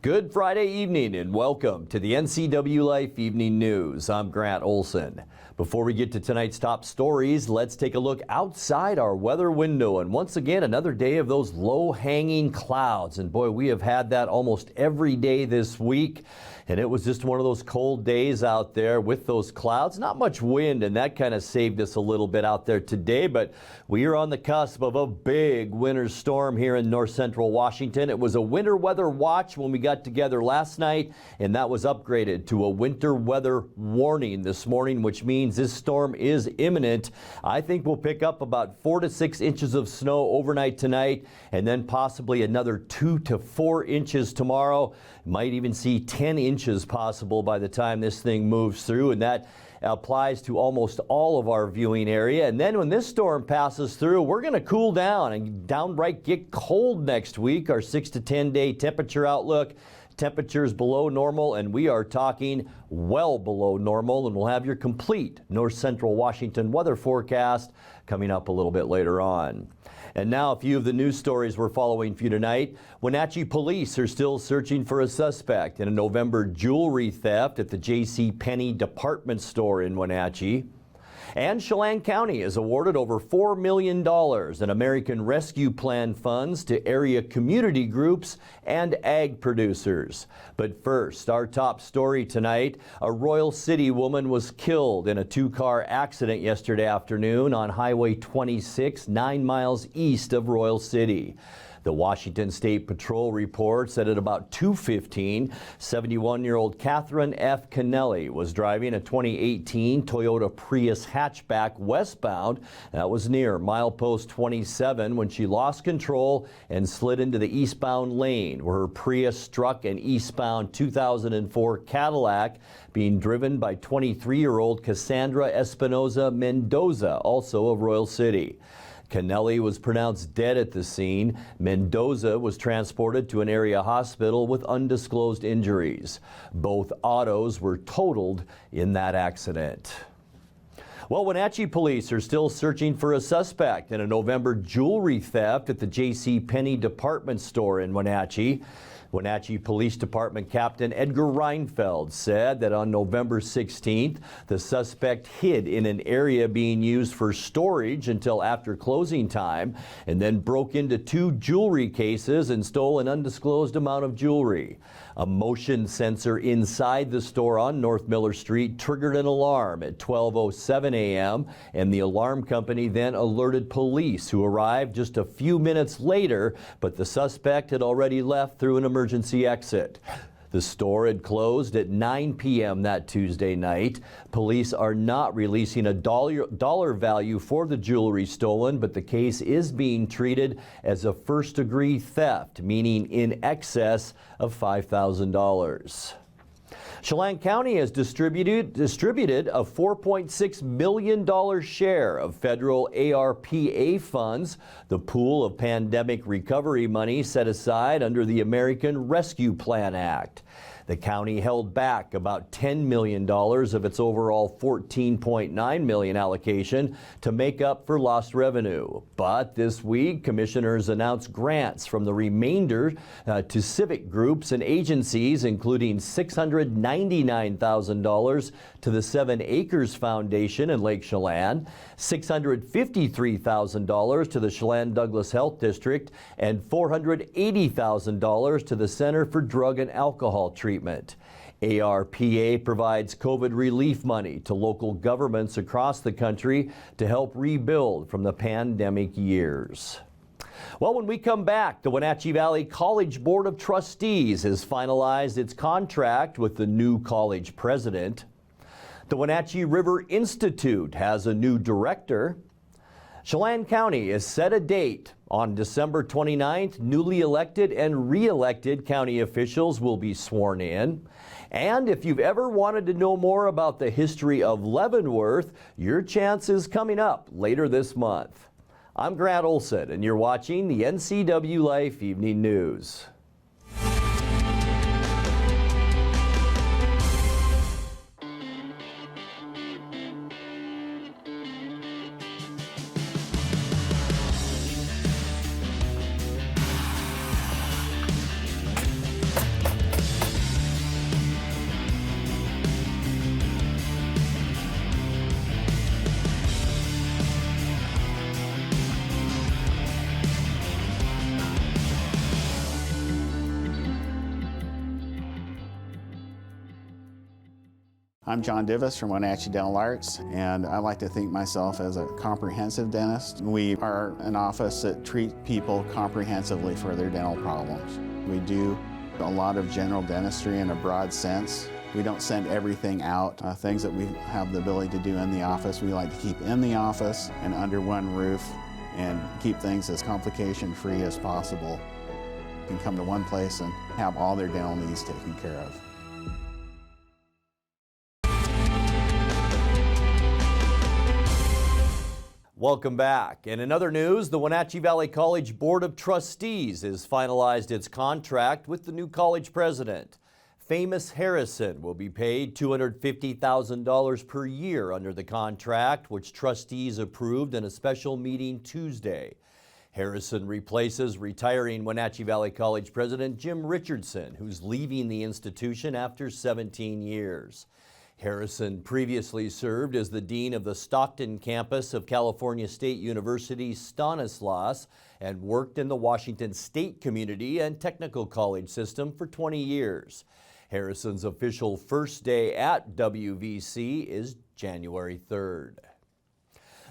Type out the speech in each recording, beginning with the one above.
Good Friday evening and welcome to the NCWLIFE Evening News. I'm Grant Olson. Before we get to tonight's top stories, let's take a look outside our weather window. And once again, another day of those low-hanging clouds. And boy, we have had that almost every day this week. And it was just one of those cold days out there with those clouds. Not much wind, and that kind of saved us a little bit out there today. But we are on the cusp of a big winter storm here in north central Washington. It was a winter weather watch when we got together last night, and that was upgraded to a winter weather warning this morning, which means this storm is imminent. I think we'll pick up about 4 to 6 inches of snow overnight tonight, and then possibly another 2 to 4 inches tomorrow. Might even see 10 inches possible by the time this thing moves through, and that applies to almost all of our viewing area. And then when this storm passes through, we're going to cool down and downright get cold next week. Our 6 to 10 day temperature outlook, temperatures below normal, and we are talking well below normal. And we'll have your complete north central Washington weather forecast coming up a little bit later on. And now a few of the news stories we're following for you tonight. Wenatchee police are still searching for a suspect in a November jewelry theft at the JC Penney department store in Wenatchee. And Chelan County has awarded over $4 million in American Rescue Plan funds to area community groups and ag producers. But first, our top story tonight, a Royal City woman was killed in a two-car accident yesterday afternoon on Highway 26, 9 miles east of Royal City. The Washington State Patrol reports that at about 2:15, 71-year-old Catherine F. Kennelly was driving a 2018 Toyota Prius hatchback westbound. That was near milepost 27 when she lost control and slid into the eastbound lane, where her Prius struck an eastbound 2004 Cadillac being driven by 23-year-old Cassandra Espinoza Mendoza, also of Royal City. Kennelly was pronounced dead at the scene. Mendoza was transported to an area hospital with undisclosed injuries. Both autos were totaled in that accident. Well, Wenatchee police are still searching for a suspect in a November jewelry theft at the JC Penney department store in Wenatchee. Wenatchee Police Department Captain Edgar Reinfeld said that on November 16th, the suspect hid in an area being used for storage until after closing time and then broke into 2 jewelry cases and stole an undisclosed amount of jewelry. A motion sensor inside the store on North Miller Street triggered an alarm at 12:07 a.m. and the alarm company then alerted police, who arrived just a few minutes later, but the suspect had already left through an emergency exit. The store had closed at 9 p.m. that Tuesday night. Police are not releasing a dollar value for the jewelry stolen, but the case is being treated as a first-degree theft, meaning in excess of $5,000. Chelan County has distributed a $4.6 million share of federal ARPA funds, the pool of pandemic recovery money set aside under the American Rescue Plan Act. The county held back about $10 million of its overall $14.9 million allocation to make up for lost revenue. But this week, commissioners announced grants from the remainder to civic groups and agencies, including $699,000 to the 7 Acres Foundation in Lake Chelan, $653,000 to the Chelan Douglas Health District, and $480,000 to the Center for Drug and Alcohol Treatment. ARPA provides COVID relief money to local governments across the country to help rebuild from the pandemic years. Well, when we come back, the Wenatchee Valley College Board of Trustees has finalized its contract with the new college president. The Wenatchee River Institute has a new director. Chelan County has set a date. On December 29th, newly elected and re-elected county officials will be sworn in. And if you've ever wanted to know more about the history of Leavenworth, your chance is coming up later this month. I'm Grant Olson, and you're watching the NCWLIFE Evening News. I'm John Divis from Wenatchee Dental Arts, and I like to think myself as a comprehensive dentist. We are an office that treats people comprehensively for their dental problems. We do a lot of general dentistry in a broad sense. We don't send everything out. Things that we have the ability to do in the office, we like to keep in the office and under one roof and keep things as complication-free as possible. You can come to one place and have all their dental needs taken care of. Welcome back. And in other news, the Wenatchee Valley College Board of Trustees has finalized its contract with the new college president. Famous Harrison will be paid $250,000 per year under the contract, which trustees approved in a special meeting Tuesday. Harrison replaces retiring Wenatchee Valley College president Jim Richardson, who's leaving the institution after 17 years. Harrison previously served as the dean of the Stockton campus of California State University Stanislaus and worked in the Washington State Community and Technical College system for 20 years. Harrison's official first day at WVC is January 3rd.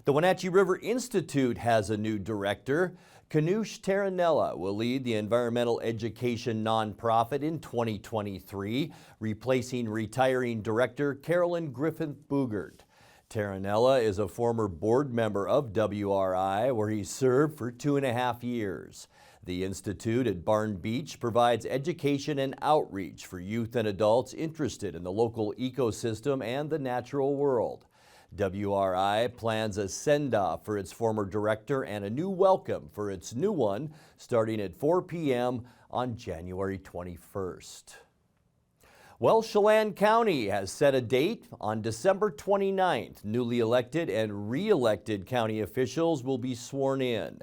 The Wenatchee River Institute has a new director. Kanush Taranella will lead the environmental education nonprofit in 2023, replacing retiring director Carolyn Griffin-Boogert. Taranella is a former board member of WRI, where he served for 2.5 years. The Institute at Barn Beach provides education and outreach for youth and adults interested in the local ecosystem and the natural world. WRI plans a send-off for its former director and a new welcome for its new one starting at 4 p.m. on January 21st. Well, Chelan County has set a date on December 29th. Newly elected and re-elected county officials will be sworn in.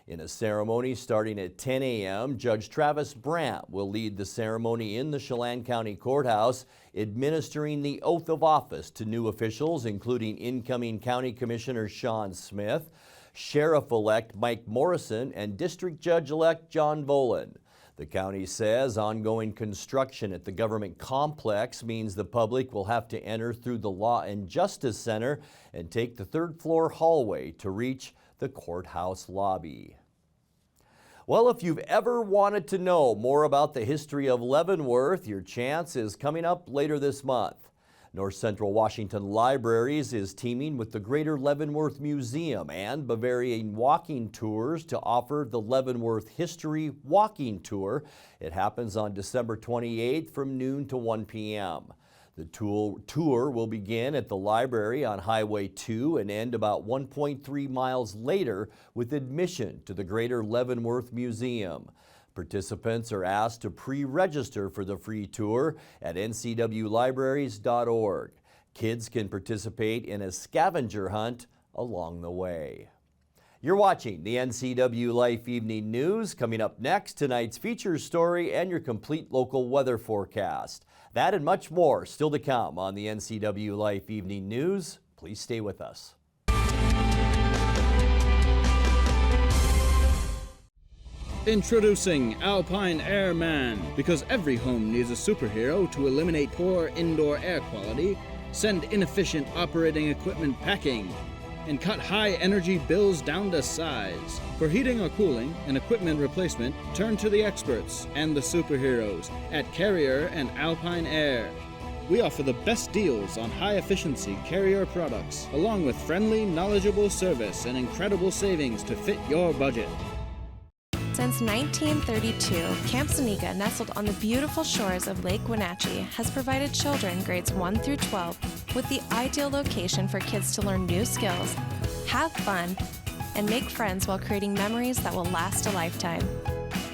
In a ceremony starting at 10 a.m., Judge Travis Brandt will lead the ceremony in the Chelan County Courthouse, administering the oath of office to new officials, including incoming County Commissioner Sean Smith, Sheriff-elect Mike Morrison, and District Judge-elect John Volan. The county says ongoing construction at the government complex means the public will have to enter through the Law and Justice Center and take the third-floor hallway to reach the courthouse lobby. Well, if you've ever wanted to know more about the history of Leavenworth, your chance is coming up later this month. North Central Washington Libraries is teaming with the Greater Leavenworth Museum and Bavarian Walking Tours to offer the Leavenworth History Walking Tour. It happens on December 28th from noon to 1 p.m. The tour will begin at the library on Highway 2 and end about 1.3 miles later with admission to the Greater Leavenworth Museum. Participants are asked to pre-register for the free tour at ncwlibraries.org. Kids can participate in a scavenger hunt along the way. You're watching the NCW Life Evening News. Coming up next, tonight's feature story and your complete local weather forecast. That and much more still to come on the NCW Life Evening News. Please stay with us. Introducing Alpine Airman. Because every home needs a superhero to eliminate poor indoor air quality, send inefficient operating equipment packing, and cut high energy bills down to size. For heating or cooling and equipment replacement, turn to the experts and the superheroes at Carrier and Alpine Air. We offer the best deals on high-efficiency Carrier products, along with friendly, knowledgeable service and incredible savings to fit your budget. Since 1932, Camp Seneca, nestled on the beautiful shores of Lake Wenatchee, has provided children grades 1 through 12 with the ideal location for kids to learn new skills, have fun, and make friends while creating memories that will last a lifetime.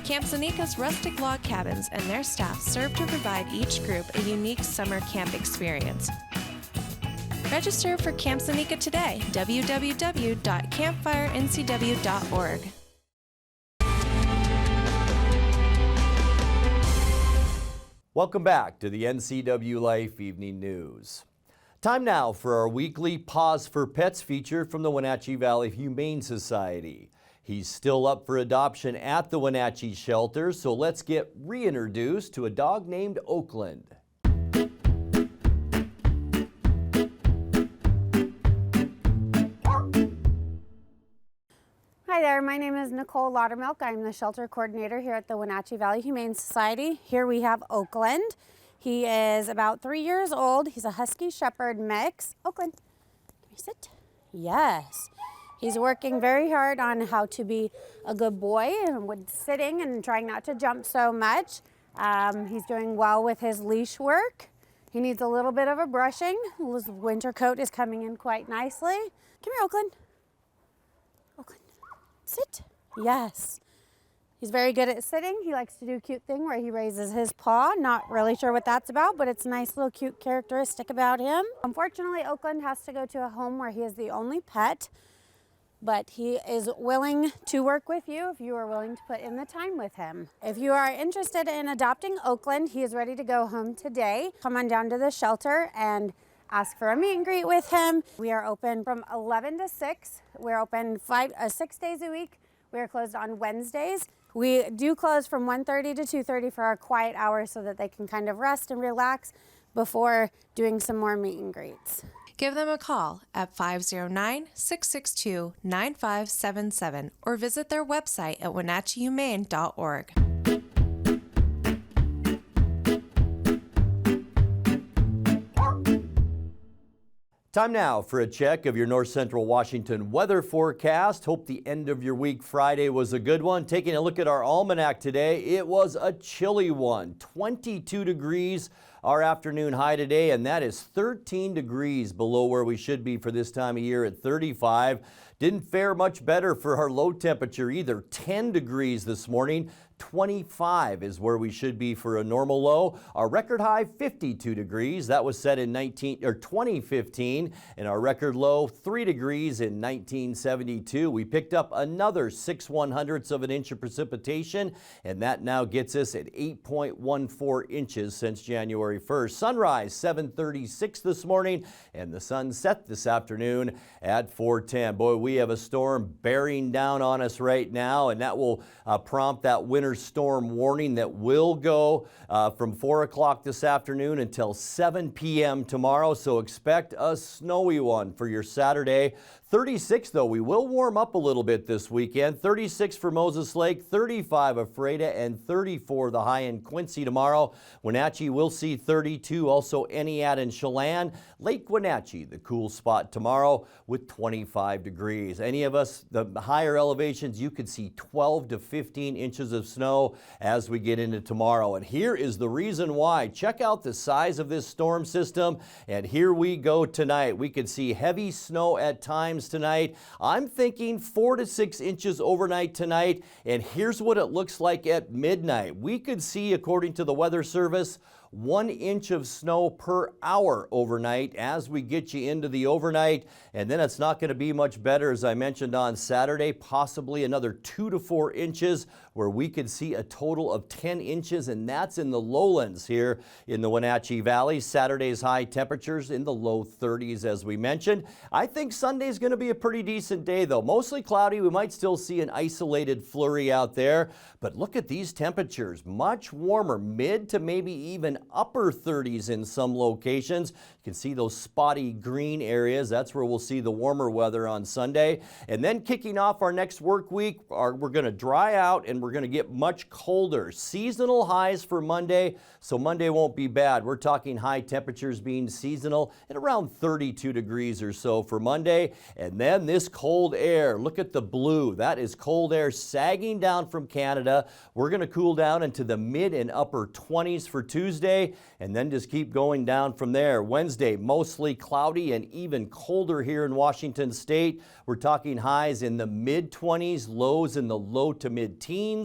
Camp Seneca's rustic log cabins and their staff serve to provide each group a unique summer camp experience. Register for Camp Seneca today, www.campfirencw.org. Welcome back to the NCW Life Evening News. Time now for our weekly Pause for Pets feature from the Wenatchee Valley Humane Society. He's still up for adoption at the Wenatchee shelter, so let's get reintroduced to a dog named Oakland. there, my name is Nicole Laudermilk. I'm the shelter coordinator here at the Wenatchee Valley Humane Society. Here we have Oakland. He is about 3 years old. He's a Husky Shepherd mix. Oakland, can you sit? Yes. He's working very hard on how to be a good boy and with sitting and trying not to jump so much. He's doing well with his leash work. He needs a little bit of a brushing. His winter coat is coming in quite nicely. Come here, Oakland. Oakland, sit. Yes. He's very good at sitting. He likes to do a cute thing where he raises his paw. Not really sure what that's about, but it's a nice little cute characteristic about him. Unfortunately, Oakland has to go to a home where he is the only pet, but he is willing to work with you if you are willing to put in the time with him. If you are interested in adopting Oakland, he is ready to go home today. Come on down to the shelter and ask for a meet and greet with him. We are open from 11 to 6. We're open 6 days a week. We are closed on Wednesdays. We do close from 1:30 to 2:30 for our quiet hours so that they can kind of rest and relax before doing some more meet and greets. Give them a call at 509-662-9577 or visit their website at wenatcheehumane.org. Time now for a check of your North Central Washington weather forecast. Hope the end of your week Friday was a good one. Taking a look at our almanac today, it was a chilly one. 22 degrees our afternoon high today, and that is 13 degrees below where we should be for this time of year at 35. Didn't fare much better for our low temperature either. 10 degrees this morning. 25 is where we should be for a normal low. Our record high 52 degrees. That was set in 2015, and our record low 3 degrees in 1972. We picked up another 6/100ths of an inch of precipitation, and that now gets us at 8.14 inches since January 1st. Sunrise 7:36 this morning, and the sun set this afternoon at 4:10. Boy, we have a storm bearing down on us right now, and that will prompt that winter storm warning that will go from 4 o'clock this afternoon until 7 p.m. tomorrow. So expect a snowy one for your Saturday. 36 though, we will warm up a little bit this weekend. 36 for Moses Lake, 35 Ephrata, and 34 the high in Quincy tomorrow. Wenatchee will see 32, also Eniat and Chelan. Lake Wenatchee, the cool spot tomorrow with 25 degrees. Any of us, the higher elevations, you could see 12 to 15 inches of snow as we get into tomorrow. And here is the reason why. Check out the size of this storm system, and here we go tonight. We could see heavy snow at times tonight. I'm thinking 4 to 6 inches overnight tonight, and here's what it looks like at midnight. We could see, according to the Weather Service, 1 inch of snow per hour overnight as we get you into the overnight. And then it's not going to be much better, as I mentioned, on Saturday, possibly another 2 to 4 inches, where we could see a total of 10 inches, and that's in the lowlands here in the Wenatchee Valley. Saturday's high temperatures in the low 30s, as we mentioned. I think Sunday's going to be a pretty decent day, though. Mostly cloudy. We might still see an isolated flurry out there, but look at these temperatures. Much warmer, mid to maybe even upper 30s in some locations. You can see those spotty green areas. That's where we'll see the warmer weather on Sunday. And then kicking off our next work week, we're going to dry out and we're going to get much colder. Seasonal highs for Monday, so Monday won't be bad. We're talking high temperatures being seasonal at around 32 degrees or so for Monday. And then this cold air, look at the blue. That is cold air sagging down from Canada. We're going to cool down into the mid and upper 20s for Tuesday, and then just keep going down from there. Wednesday, mostly cloudy and even colder here in Washington State. We're talking highs in the mid-20s, lows in the low to mid-teens.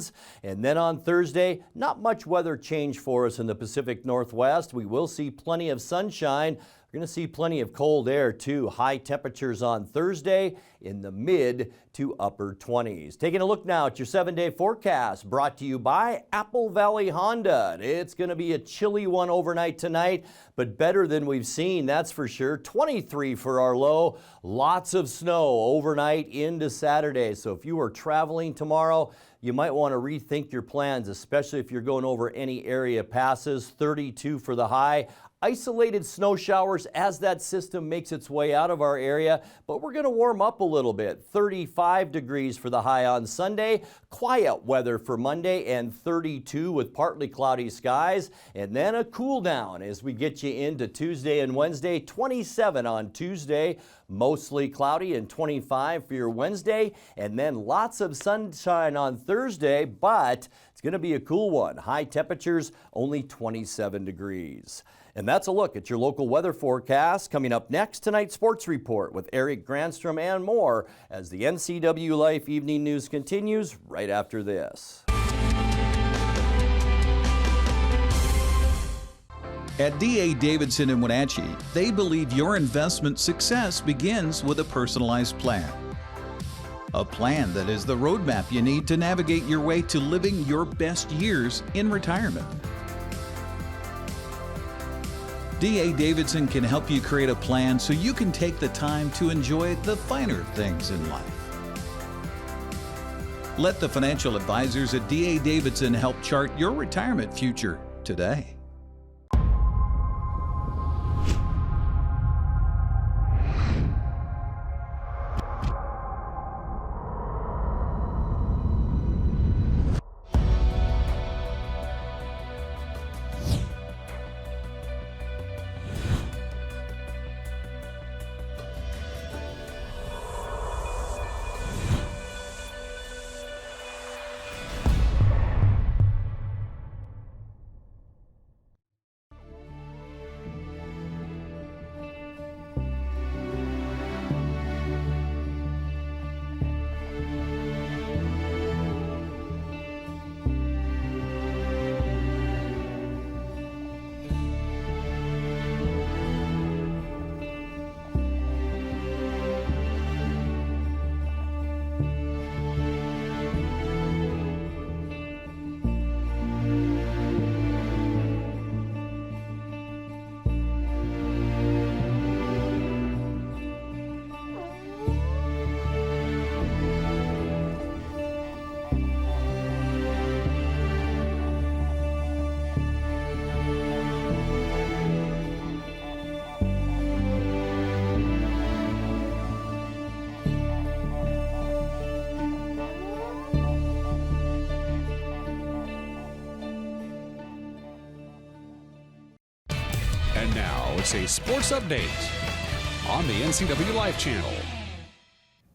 And then on Thursday, not much weather change for us in the Pacific Northwest. We will see plenty of sunshine. We're going to see plenty of cold air too. High temperatures on Thursday in the mid to upper 20s. Taking a look now at your 7-day forecast, brought to you by Apple Valley Honda. It's going to be a chilly one overnight tonight, but better than we've seen, that's for sure. 23 for our low. Lots of snow overnight into Saturday. So if you are traveling tomorrow, you might want to rethink your plans, especially if you're going over any area passes. 32 for the high. Isolated snow showers as that system makes its way out of our area, but we're going to warm up a little bit. 35 degrees for the high on Sunday, quiet weather for Monday, and 32 with partly cloudy skies, and then a cool down as we get you into Tuesday and Wednesday. 27 on Tuesday, mostly cloudy, and 25 for your Wednesday, and then lots of sunshine on Thursday, but it's going to be a cool one. High temperatures only 27 degrees. And that's a look at your local weather forecast. Coming up next, tonight's sports report with Eric Granstrom and more as the NCWLIFE Evening News continues right after this. At D.A. Davidson in Wenatchee, they believe your investment success begins with a personalized plan. A plan that is the roadmap you need to navigate your way to living your best years in retirement. D.A. Davidson can help you create a plan so you can take the time to enjoy the finer things in life. Let the financial advisors at D.A. Davidson help chart your retirement future today. And now it's a sports update on the NCWLIFE channel.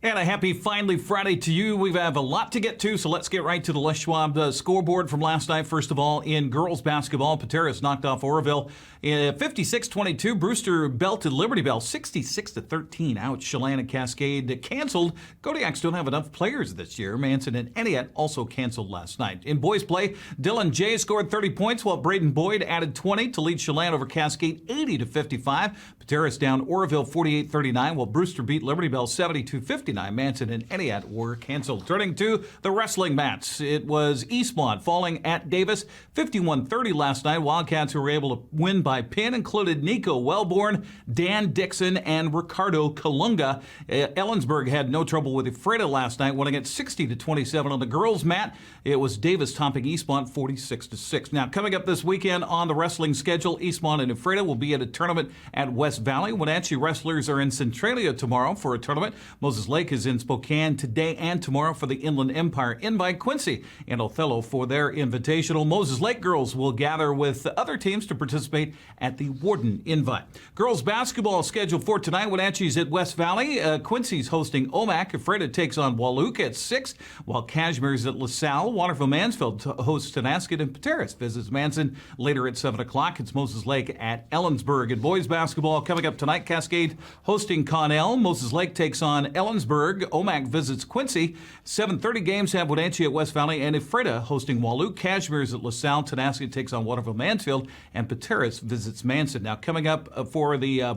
And a happy finally Friday to you. We have a lot to get to, so let's get right to the Les Schwab scoreboard from last night. First of all, in girls basketball, Pateras knocked off Oroville 56-22. Brewster belted Liberty Bell 66-13. Ouch. Chelan and Cascade canceled. Kodiaks don't have enough players this year. Manson and Entiat also canceled last night. In boys play, Dylan Jay scored 30 points while Braden Boyd added 20 to lead Chelan over Cascade 80-55. Pateras down Oroville 48-39 while Brewster beat Liberty Bell 72-59. Manson and Entiat were canceled. Turning to the wrestling mats, it was Eastmont falling at Davis 51-30 last night. Wildcats who were able to win by pin included Nico Wellborn, Dan Dixon, and Ricardo Kalunga. Ellensburg had no trouble with Ephrata last night, winning at 60-27 on the girls' mat. It was Davis topping Eastmont 46-6. Now, coming up this weekend on the wrestling schedule, Eastmont and Ephrata will be at a tournament at West Valley. Wenatchee wrestlers are in Centralia tomorrow for a tournament. Moses Lake is in Spokane today and tomorrow for the Inland Empire Invite. Quincy and Othello for their invitational. Moses Lake girls will gather with other teams to participate at the Warden Invite. Girls basketball scheduled for tonight. Wenatchee's at West Valley. Quincy's hosting Omak. Ephrata takes on Walook at 6, while Cashmere's at LaSalle. Waterville Mansfield hosts Tonasket, and Pateras visits Manson later at 7 o'clock. It's Moses Lake at Ellensburg. In boys basketball coming up tonight, Cascade hosting Connell. Moses Lake takes on Ellensburg. Omak visits Quincy. 7:30 games have Wenatchee at West Valley and Ephrata hosting Walook. Cashmere's at LaSalle. Tonasket takes on Waterville Mansfield, and Pateras visits Manson. Now coming up for the,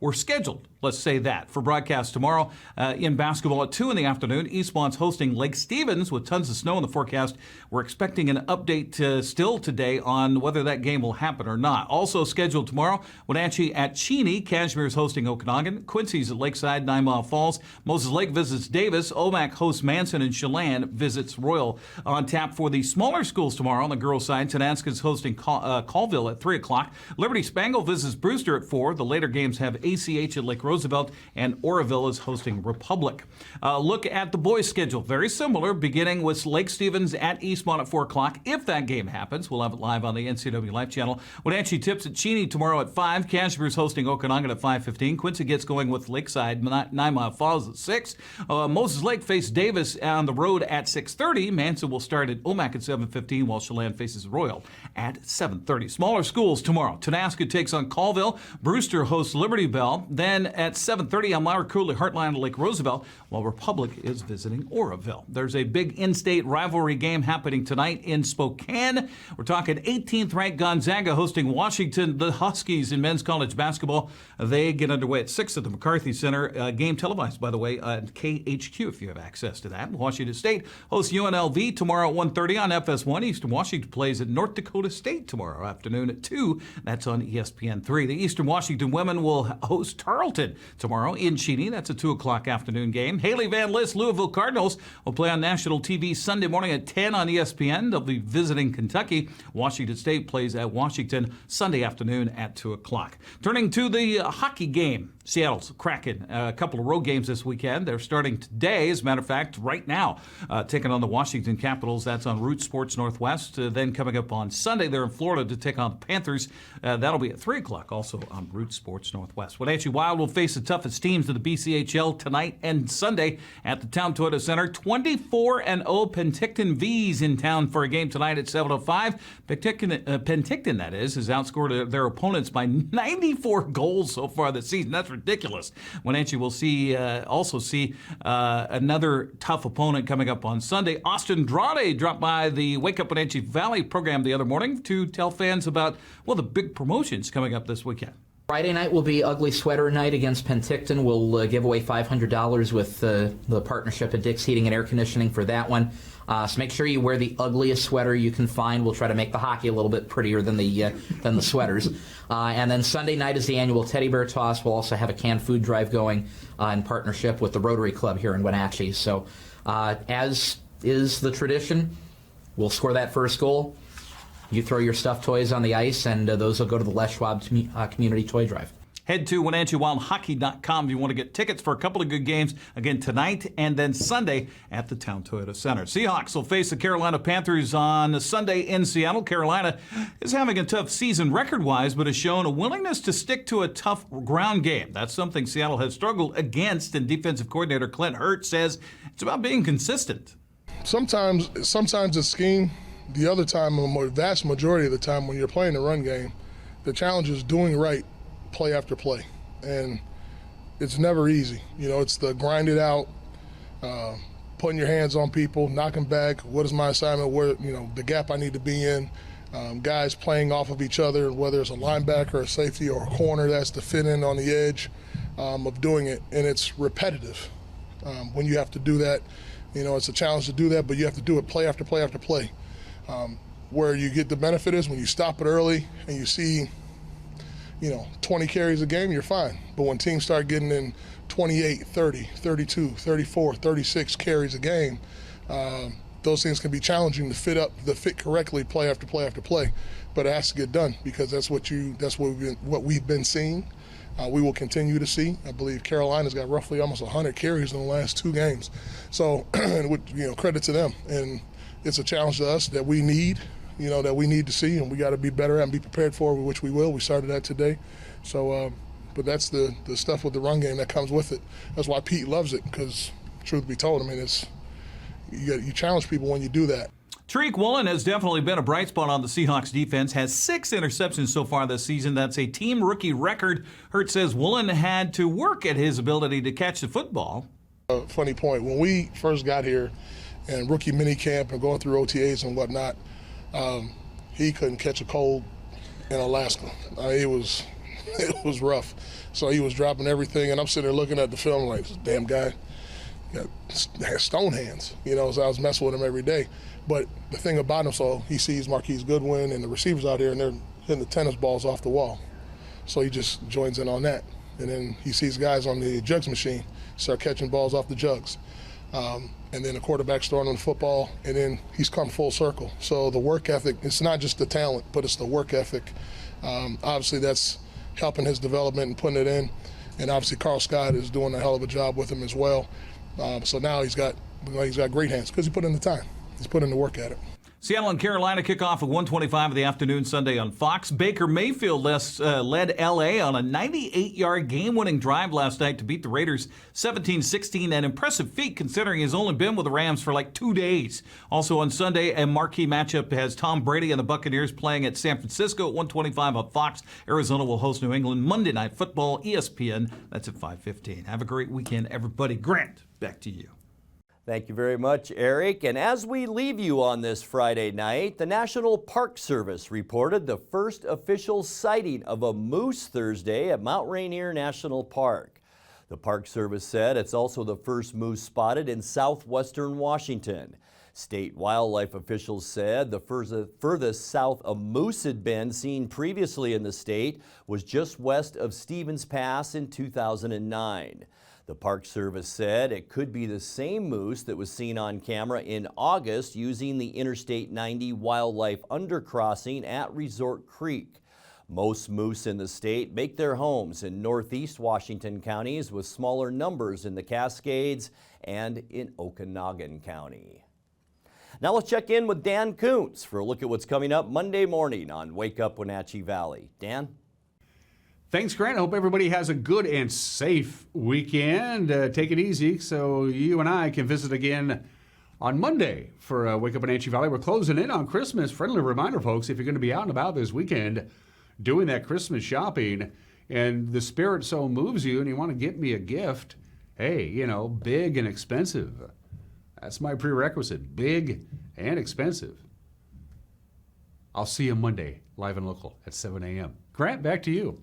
we're scheduled, let's say that, for broadcast tomorrow in basketball at 2 in the afternoon. Eastmont's hosting Lake Stevens with tons of snow in the forecast. We're expecting an update still today on whether that game will happen or not. Also scheduled tomorrow, Wenatchee at Cheney. Cashmere's hosting Okanagan. Quincy's at Lakeside, 9 Mile Falls. Most Moses Lake visits Davis. Omak hosts Manson, and Chelan visits Royal. On tap for the smaller schools tomorrow on the girls' side, Tenaska is hosting Colville at 3 o'clock. Liberty Spangle visits Brewster at 4. The later games have ACH at Lake Roosevelt, and Oroville is hosting Republic. Look at the boys' schedule. Very similar, beginning with Lake Stevens at Eastmont at 4 o'clock. If that game happens, we'll have it live on the NCW Life channel. Wenatchee tips at Cheney tomorrow at 5. Cashmere's hosting Okanagan at 5:15. Quincy gets going with Lakeside, 9 Mile Falls at 6. Moses Lake face Davis on the road at 6:30. Manson will start at Omak at 7:15, while Chelan faces Royal at 7:30. Smaller schools tomorrow. Tenaska takes on Colville. Brewster hosts Liberty Bell. Then at 7:30, Elmira Cooley Heartland at Lake Roosevelt, while Republic is visiting Oroville. There's a big in-state rivalry game happening tonight in Spokane. We're talking 18th ranked Gonzaga hosting Washington. The Huskies in men's college basketball, they get underway at 6 at the McCarthy Center. Game televised, by the way, on KHQ if you have access to that. Washington State hosts UNLV tomorrow at 1:30 on FS1. Eastern Washington plays at North Dakota State tomorrow afternoon at 2. That's on ESPN3. The Eastern Washington women will host Tarleton tomorrow in Cheney. That's a 2 o'clock afternoon game. Haley Van List, Louisville Cardinals, will play on national TV Sunday morning at 10 on ESPN. They'll be visiting Kentucky. Washington State plays at Washington Sunday afternoon at 2 o'clock. Turning to the hockey game. Seattle's Kraken, a couple of road games this weekend. They're starting today, as a matter of fact, right now, taking on the Washington Capitals. That's on Root Sports Northwest. Then coming up on Sunday, they're in Florida to take on the Panthers. That'll be at 3 o'clock, also on Root Sports Northwest. Wenatchee Wild will face the toughest teams of the BCHL tonight and Sunday at the Town Toyota Center. 24-0 Penticton V's in town for a game tonight at 7:05. Penticton, that is, has outscored their opponents by 94 goals so far this season. That's ridiculous. Wenatchee will also see another tough opponent coming up on Sunday. Austin Drade dropped by the Wake Up Wenatchee Valley program the other morning to tell fans about, well, the big promotions coming up this weekend. Friday night will be Ugly Sweater Night against Penticton. We'll give away $500 with the partnership at Dick's Heating and Air Conditioning for that one. So make sure you wear the ugliest sweater you can find. We'll try to make the hockey a little bit prettier than the sweaters. And then Sunday night is the annual Teddy Bear Toss. We'll also have a canned food drive going in partnership with the Rotary Club here in Wenatchee. So as is the tradition, we'll score that first goal. You throw your stuffed toys on the ice, and those will go to the Les Schwab Community Toy Drive. Head to WenatcheeWildHockey.com if you want to get tickets for a couple of good games, again tonight and then Sunday at the Town Toyota Center. Seahawks will face the Carolina Panthers on Sunday in Seattle. Carolina is having a tough season record-wise, but has shown a willingness to stick to a tough ground game. That's something Seattle has struggled against, and defensive coordinator Clint Hurt says it's about being consistent. Sometimes it's scheme. The other time, a vast majority of the time when you're playing the run game, the challenge is doing right play after play. And it's never easy. You know, it's the grind it out, putting your hands on people, knocking back, what is my assignment, where, you know, the gap I need to be in, guys playing off of each other, whether it's a linebacker, a safety, or a corner that's to fit in on the edge of doing it. And it's repetitive. When you have to do that, you know, it's a challenge to do that, but you have to do it play after play after play. Where you get the benefit is when you stop it early and you see, 20 carries a game, you're fine. But when teams start getting in 28, 30, 32, 34, 36 carries a game, those things can be challenging to fit correctly play after play after play. But it has to get done because that's what we've been seeing. We will continue to see. I believe Carolina's got roughly almost 100 carries in the last 2 games. So, credit to them. And it's a challenge to us that we need, that we need to see, and we got to be better at and be prepared for, which we will. We started that today. So, but that's the stuff with the run game that comes with it. That's why Pete loves it, because truth be told, you challenge people when you do that. Tariq Woolen has definitely been a bright spot on the Seahawks defense, has 6 interceptions so far this season. That's a team rookie record. Hurt says Woolen had to work at his ability to catch the football. Funny point, when we first got here and rookie mini camp and going through OTAs and whatnot, he couldn't catch a cold in Alaska. It was rough. So he was dropping everything, and I'm sitting there looking at the film like, this damn guy has stone hands, so I was messing with him every day. But the thing about him, so he sees Marquise Goodwin and the receivers out here, and they're hitting the tennis balls off the wall. So he just joins in on that. and then he sees guys on the jugs machine start catching balls off the jugs. And then the quarterback's throwing on the football, and then he's come full circle. So the work ethic, it's not just the talent, but it's the work ethic. Obviously that's helping his development and putting it in. And obviously Carl Scott is doing a hell of a job with him as well. So now he's got great hands because he put in the time. He's put in the work at it. Seattle and Carolina kick off at 1:25 of the afternoon Sunday on Fox. Baker Mayfield led L.A. on a 98-yard game-winning drive last night to beat the Raiders 17-16, an impressive feat considering he's only been with the Rams for like 2 days. Also on Sunday, a marquee matchup has Tom Brady and the Buccaneers playing at San Francisco at 1:25 on Fox. Arizona will host New England. Monday Night Football, ESPN. That's at 5:15. Have a great weekend, everybody. Grant, back to you. Thank you very much, Eric. And as we leave you on this Friday night, the National Park Service reported the first official sighting of a moose Thursday at Mount Rainier National Park. The Park Service said it's also the first moose spotted in southwestern Washington. State wildlife officials said the furthest south a moose had been seen previously in the state was just west of Stevens Pass in 2009. The Park Service said it could be the same moose that was seen on camera in August using the Interstate 90 wildlife undercrossing at Resort Creek. Most moose in the state make their homes in northeast Washington counties, with smaller numbers in the Cascades and in Okanogan County. Now let's check in with Dan Kuntz for a look at what's coming up Monday morning on Wake Up Wenatchee Valley. Dan? Thanks, Grant. I hope everybody has a good and safe weekend. Take it easy so you and I can visit again on Monday for Wake Up Wenatchee Valley. We're closing in on Christmas. Friendly reminder, folks, if you're going to be out and about this weekend doing that Christmas shopping and the spirit so moves you and you want to get me a gift, hey, big and expensive. That's my prerequisite, big and expensive. I'll see you Monday, live and local at 7 a.m. Grant, back to you.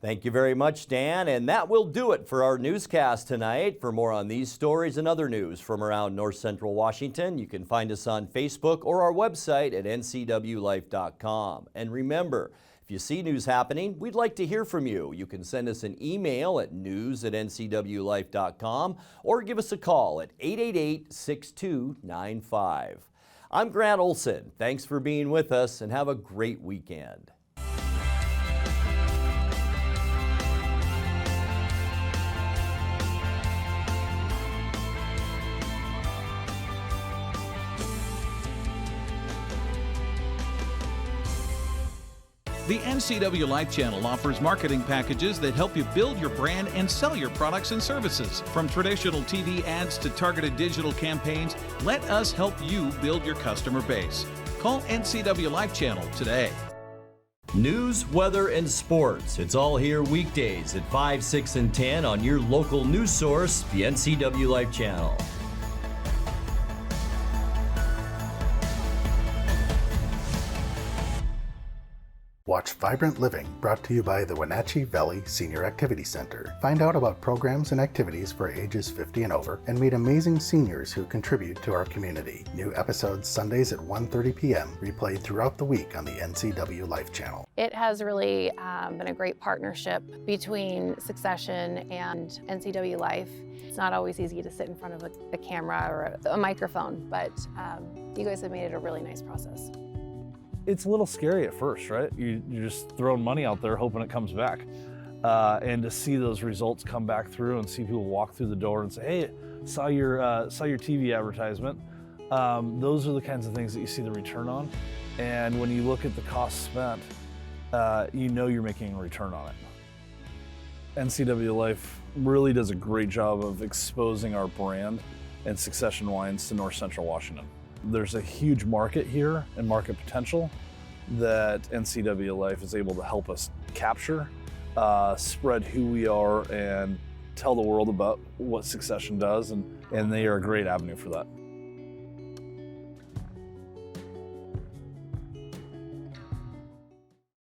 Thank you very much, Dan. And that will do it for our newscast tonight. For more on these stories and other news from around North Central Washington, you can find us on Facebook or our website at ncwlife.com. And remember, if you see news happening, we'd like to hear from you. You can send us an email at news@ncwlife.com or give us a call at 888-6295. I'm Grant Olson. Thanks for being with us and have a great weekend. The NCWLIFE channel offers marketing packages that help you build your brand and sell your products and services. From traditional TV ads to targeted digital campaigns, let us help you build your customer base. Call NCWLIFE channel today. News, weather, and sports. It's all here weekdays at 5, 6, and 10 on your local news source, the NCWLIFE channel. Watch Vibrant Living, brought to you by the Wenatchee Valley Senior Activity Center. Find out about programs and activities for ages 50 and over, and meet amazing seniors who contribute to our community. New episodes Sundays at 1:30 p.m., replayed throughout the week on the NCWLIFE channel. It has really been a great partnership between Succession and NCWLIFE. It's not always easy to sit in front of a camera or a microphone, but you guys have made it a really nice process. It's a little scary at first, right? You're just throwing money out there hoping it comes back. And to see those results come back through and see people walk through the door and say, hey, saw your TV advertisement. Those are the kinds of things that you see the return on. And when you look at the cost spent, you know you're making a return on it. NCWLIFE really does a great job of exposing our brand and Succession Wines to North Central Washington. There's a huge market here and market potential that NCWLIFE is able to help us capture, spread who we are, and tell the world about what Succession does, and they are a great avenue for that.